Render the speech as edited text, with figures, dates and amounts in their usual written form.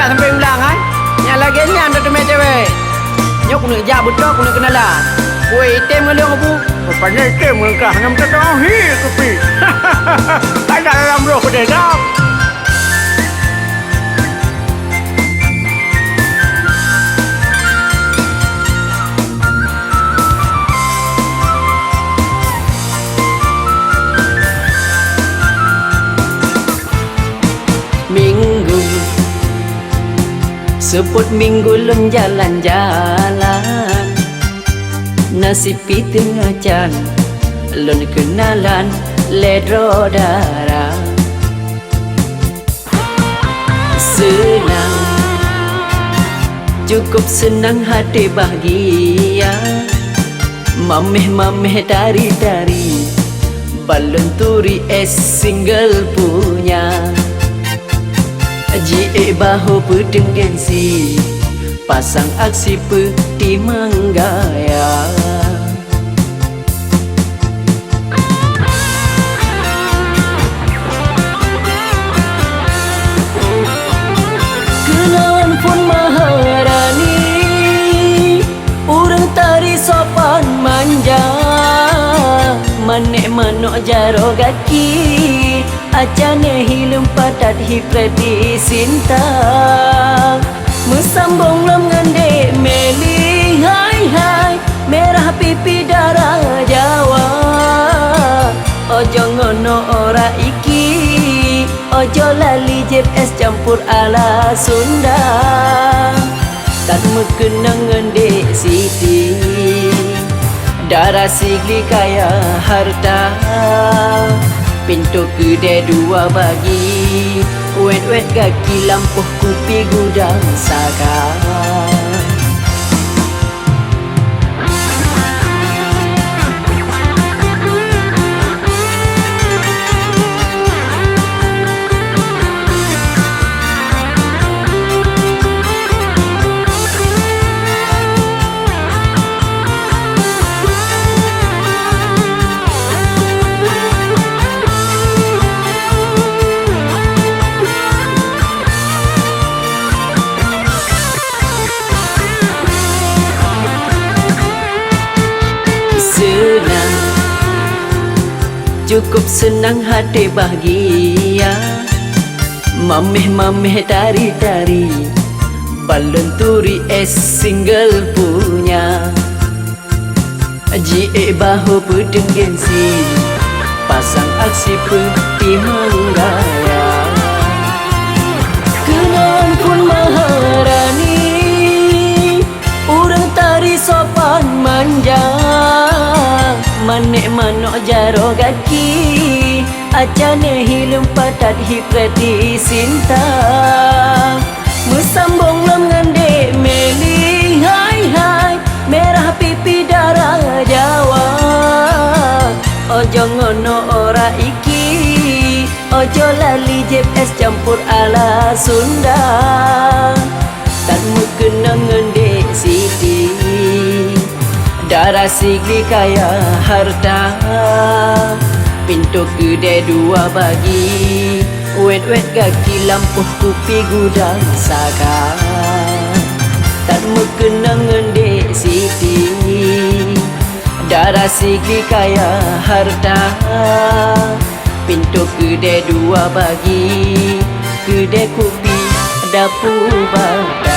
dah sampai ulangan. Yang lagi ni anda tu cewek. Nyok kena jab betul kena kenalan. Kue item ngelong aku. Rupanya item ngengkah ngam terahi kepi. Ada dalam roh kededap. Minggu sebut minggu lun jalan-jalan, nasib pi tengah jalan lun kenalan ledro darah. Senang, cukup senang hati bahagia, mameh-mameh dari balon turi single punya. Jie bahu pedeng gengsi, pasang aksi peti manggaya. Kenalan pun maharani, urang tari sopan manja, manek manok jaro gaki, acane hilum patat hipreti sinta. Mesambung lam ngande meli hai merah pipi darah Jawa. Ojo ngono ora iki, ojo lali jeb es campur ala Sunda. Tak mekenang ngande siti, darah sigli kaya harta. Pintu kedai dua bagi, wet-wet kaki lampuh kupi gudang saga. Senang, cukup senang hati bahagia, mameh-mameh tari-tari balon turi single punya. Jie bahu pedeng gengsi, pasang aksi peti manggaya. Kenalan pun maharani, urang tari sopan manja, manek manok jaro gaki, acane hilum patat hipreti sinta. Mesambung lam ngande meli hai merah pipi darah Jawa. Ojo ngono ora iki, ojo lali jeb es campur ala Sunda. Tak mekenang ngande siti, darah sigli kaya harta. Pintu kedai dua bagi, wet-wet kaki lampuh kupi gudang saga. Tak mekenang ngende siti, darah sigli kaya harta. Pintu kedai dua bagi, kedai kupi dapur bagi.